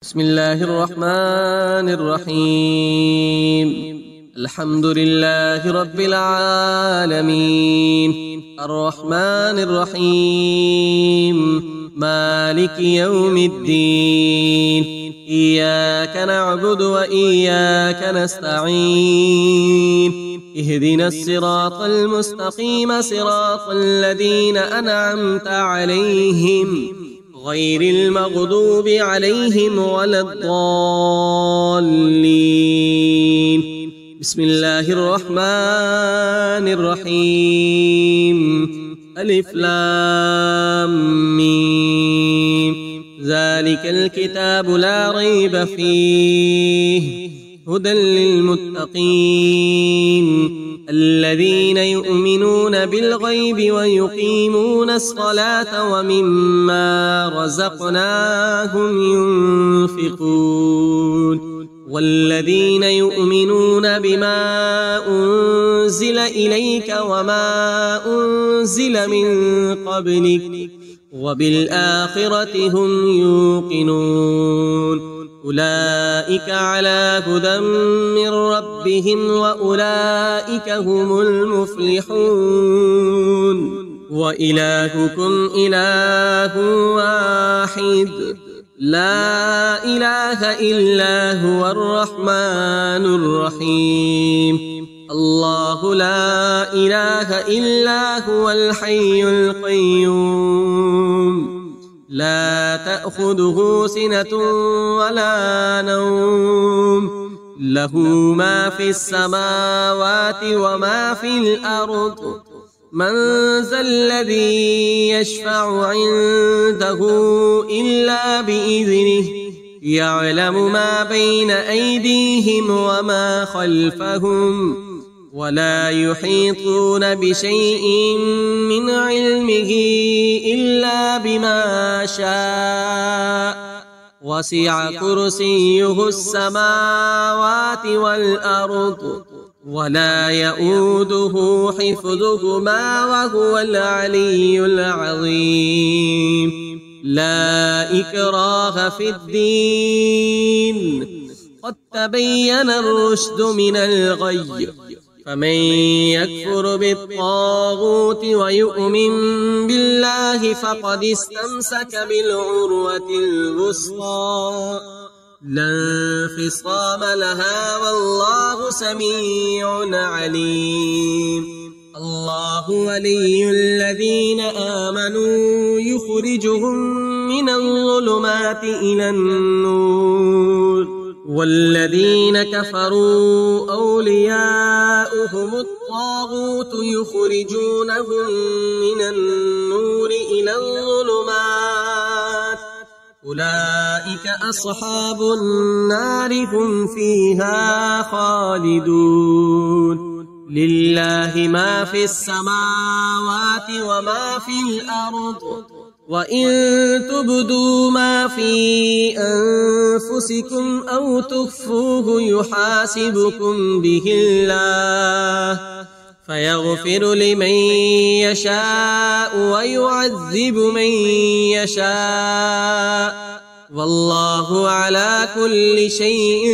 بسم الله الرحمن الرحيم. الحمد لله رب العالمين، الرحمن الرحيم، مالك يوم الدين. إياك نعبد وإياك نستعين، اهدنا الصراط المستقيم، صراط الذين أنعمت عليهم غير المغضوب عليهم ولا الضالين. بسم الله الرحمن الرحيم. ألف لام ميم. ذلك الكتاب لا ريب فيه، هدى للمتقين الذين يؤمنون بالغيب ويقيمون الصلاة ومما رزقناهم ينفقون، والذين يؤمنون بما أنزل إليك وما أنزل من قبلك وبالآخرة هم يوقنون. أولئك على هدى من ربهم وأولئك هم المفلحون. وإلهكم إله واحد، لا إله إلا هو الرحمن الرحيم. الله لا إله إلا هو الحي القيوم، لا تأخذه سنة ولا نوم، له ما في السماوات وما في الأرض. من ذا الذي يشفع عنده إلا بإذنه، يعلم ما بين أيديهم وما خلفهم، ولا يحيطون بشيء من علمه إلا بما شاء. وسع كرسيه السماوات والأرض، ولا يؤوده حفظهما وهو العلي العظيم. لا إكراه في الدين، قد تبين الرشد من الغي. فمن يكفر بالطاغوت ويؤمن بالله فقد استمسك بالعروة الوثقى، لا انفصام لها، والله سميع عليم. الله ولي الذين آمنوا يخرجهم من الظلمات إلى النور، والذين كفروا أولياؤهم الطاغوت يخرجونهم من النور إلى الظلمات. أولئك أصحاب النار، هم فيها خالدون. لله ما في السماوات وما في الأرض، وإن تبدوا ما في أنفسكم أو تخفوه يحاسبكم به الله، فيغفر لمن يشاء ويعذب من يشاء، والله على كل شيء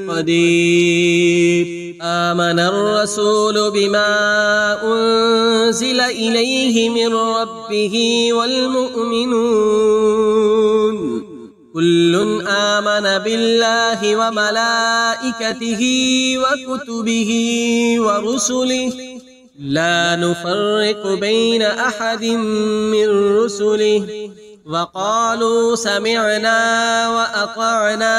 قدير. آمن الرسول بما أنزل إليه من ربه والمؤمنون كل آمن بالله وملائكته وكتبه ورسله، لا نفرق بين أحد من رسله، وقالوا سمعنا وأطعنا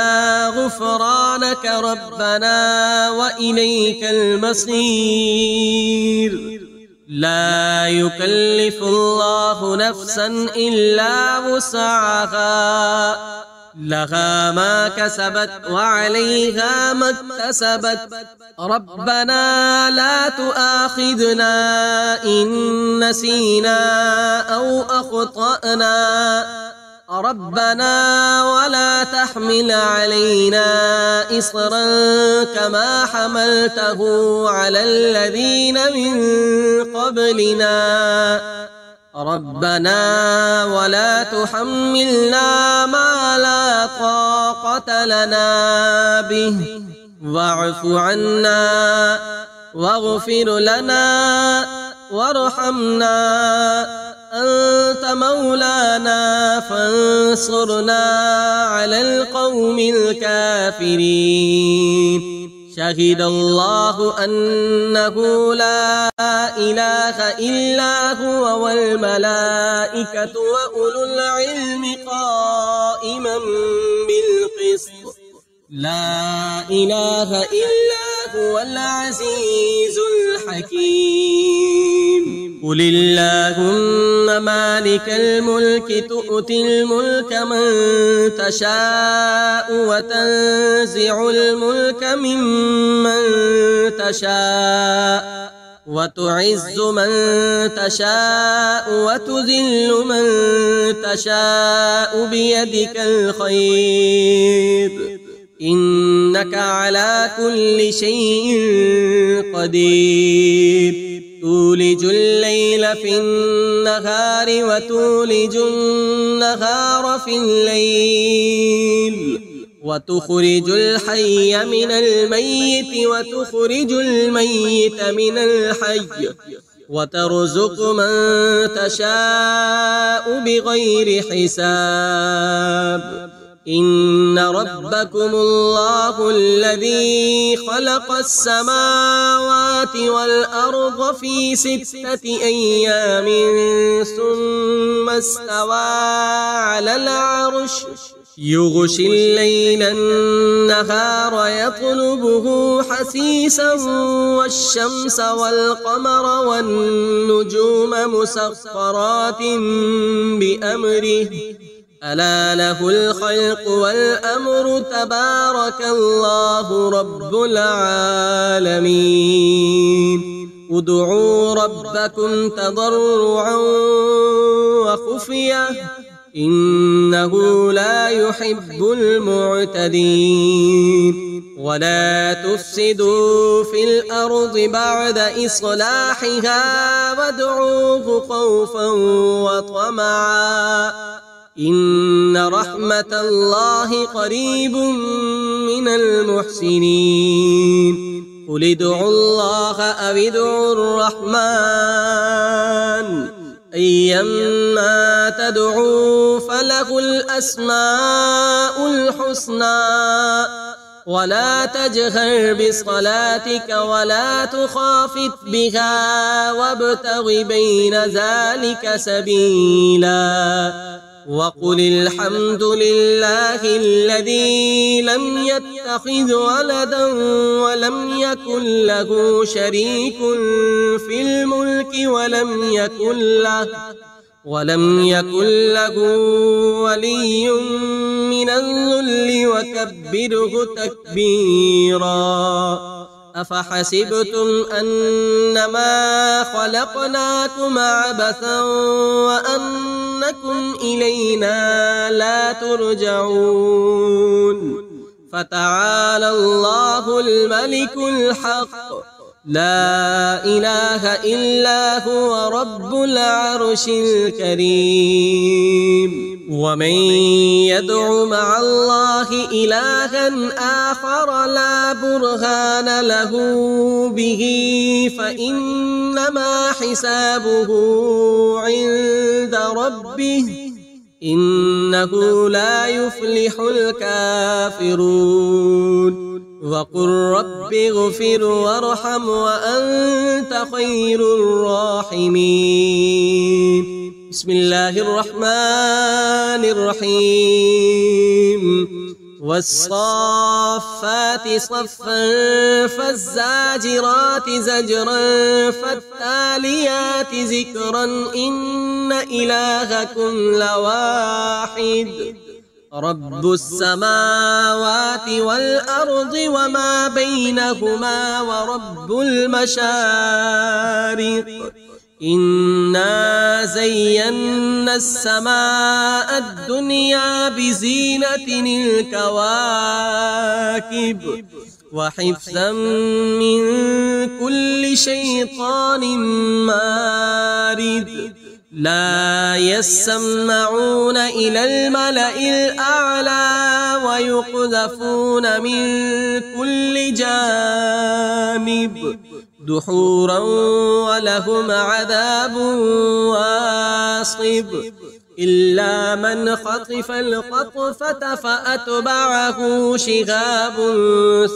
غفرانك ربنا وإليك المصير. لا يكلف الله نفسا إلا وسعها، لها ما كسبت وعليها ما اكتسبت. ربنا لا تؤاخذنا إن نسينا أو أخطأنا، ربنا ولا تحمل علينا إصرا كما حملته على الذين من قبلنا، ربنا ولا تحملنا ما لا طاقة طاقة لنا به واعف عنا واغفر لنا وارحمنا أنت مولانا فانصرنا على القوم الكافرين. شهد الله أنه لا إله إلا هو والملائكة وأولو العلم قائما بالقسط لا إله إلا هو العزيز الحكيم. قل اللهم مالك الملك تؤتي الملك من تشاء وتنزع الملك ممن تشاء وتعز من تشاء وتذل من تشاء بيدك الخير إنك على كل شيء قدير. تولج الليل في النهار وتولج النهار في الليل وتخرج الحي من الميت وتخرج الميت من الحي وترزق من تشاء بغير حساب. إن ربكم الله الذي خلق السماوات والأرض في 6 أيام ثم استوى على العرش يغشي الليل النهار يطلبه حثيثا والشمس والقمر والنجوم مسخرات بأمره ألا له الخلق والأمر تبارك الله رب العالمين. ادعوا ربكم تضرعا وخفية إنه لا يحب المعتدين. ولا تفسدوا في الأرض بعد إصلاحها وادعوه خوفا وطمعا إن رحمة الله قريب من المحسنين. قل ادعوا الله أو ادعوا الرحمن أيما تدعوا فله الأسماء الحسنى ولا تجهر بصلاتك ولا تخافت بها وابتغ بين ذلك سبيلا. وقل الحمد لله الذي لم يتخذ ولدا ولم يكن له شريك في الملك ولم يكن له ولي من الذل وكبره تكبيرا. أفحسبتم أنما خلقناكم عبثا وأنكم إلينا لا ترجعون. فتعالى الله الملك الحق لا إله إلا هو رب العرش الكريم. ومن يدع مع الله إلها آخر لا برهان له به فإنما حسابه عند ربه إنه لا يفلح الكافرون. وقل رب اغفر وارحم وأنت خير الراحمين. بسم الله الرحمن الرحيم. والصافات صفا فالزاجرات زجرا فالتاليات ذكرا إن إلهكم لواحد رب السماوات والأرض وما بينهما ورب المشارق. إنا زينا السماء الدنيا بزينة الكواكب وحفظا من كل شيطان مارد. لا يسمعون إلى الملأ الأعلى يقذفون من كل جانب دحورا ولهم عذاب واصب إلا من خطف الخطفة فأتبعه شهاب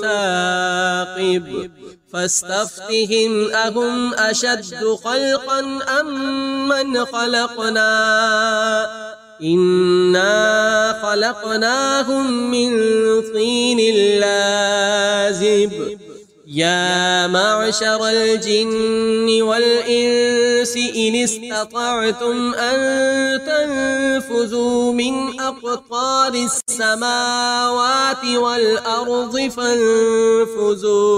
ثاقب فاستفتهم أهم أشد خلقا أم من خلقنا إنا خلقناهم من طين لازب يا معشر الجن والإنس إن استطعتم أن تنفذوا من أقطار السماوات والأرض فانفذوا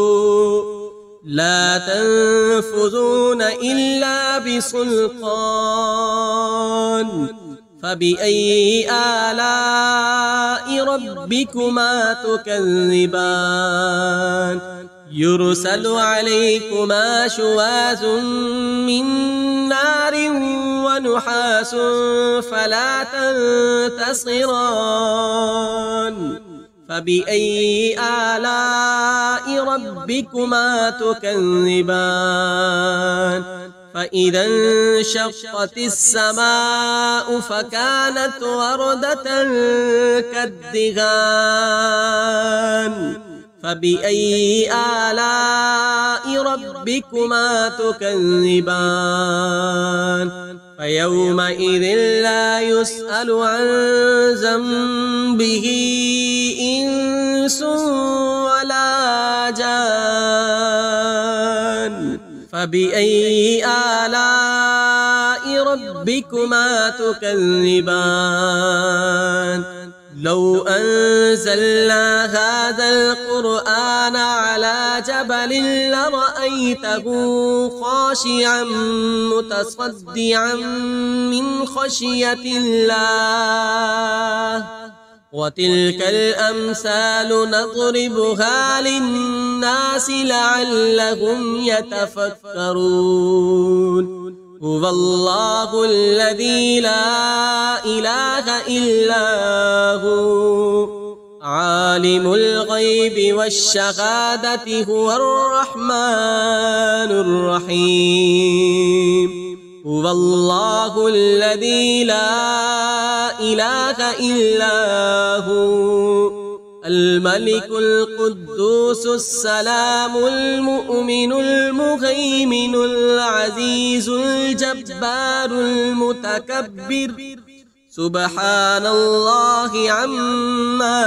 لا تنفذون إلا بسلطان فبأي آلاء ربكما تكذبان يرسل عليكما شواظ من نار ونحاس فلا تنتصران فبأي آلاء ربكما تكذبان فإذا انشقت السماء فكانت وردة كالدهان فبأي آلاء ربكما تكذبان فيومئذ لا يسأل عن ذنبه إنس ولا جان فبأي آلاء ربكما تكذبان لو أنزلنا هذا القرآن على جبل لرأيته خاشعا متصدعا من خشية الله وتلك الأمثال نضربها للناس لعلهم يتفكرون هو الله الذي لا إله إلا هو عالم الغيب والشهادة هو الرحمن الرحيم هو الله الذي لا إله إلا هو الملك القدوس السلام المؤمن المهيمن العزيز الجبار المتكبر سبحان الله عما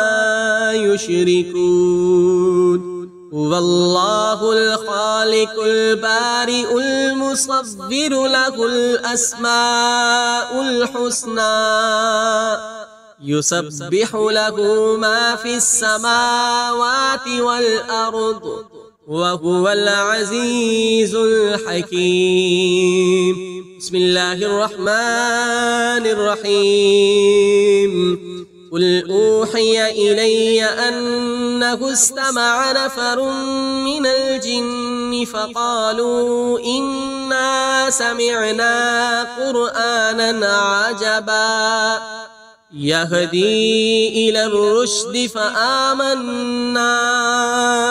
يشركون هو الله الخالق البارئ المصور له الأسماء الحسنى يسبح له ما في السماوات والأرض وهو العزيز الحكيم بسم الله الرحمن الرحيم قل أوحي إلي أنه استمع نفر من الجن فقالوا إنا سمعنا قرآنا عجبا يهدي إلى الرشد فآمنا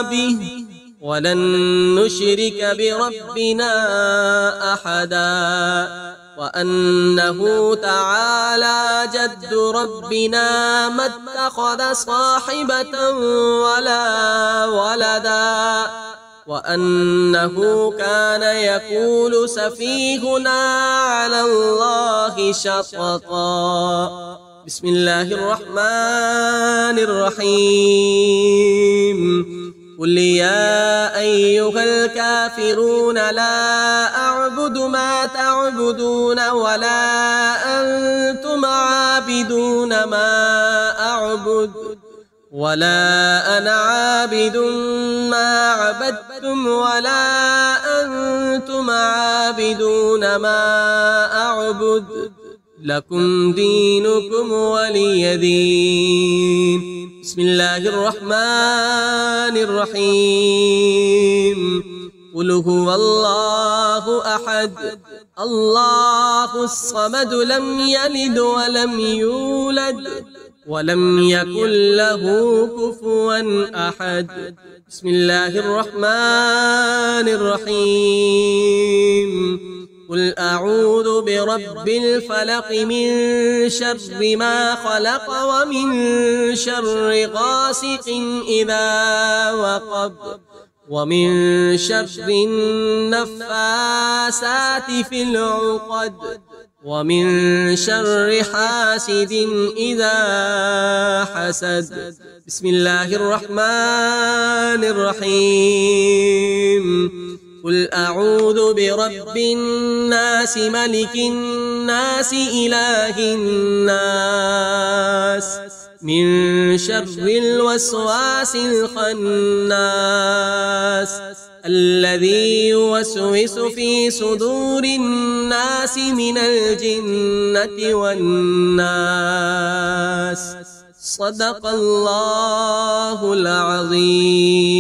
به ولن نشرك بربنا أحدا وأنه تعالى جد ربنا ما اتخذ صاحبة ولا ولدا وأنه كان يقول سفيهنا على الله شططا بسم الله الرحمن الرحيم قل يا أيها الكافرون لا أعبد ما تعبدون ولا أنتم عابدون ما أعبد ولا أنا عابد ما عبدتم ولا أنتم عابدون ما أعبد لكم دينكم ولي دين بسم الله الرحمن الرحيم قل هو الله أحد الله الصمد لم يلد ولم يولد ولم يكن له كفوا أحد. بسم الله الرحمن الرحيم. قل أعوذ برب الفلق من شر ما خلق ومن شر غاسق إذا وقب ومن شر النفاسات في العقد ومن شر حاسد إذا حسد. بسم الله الرحمن الرحيم. قل أعوذ برب الناس ملك الناس إله الناس من شر الوسواس الخناس الذي يوسوس في صدور الناس من الجنة والناس. صدق الله العظيم.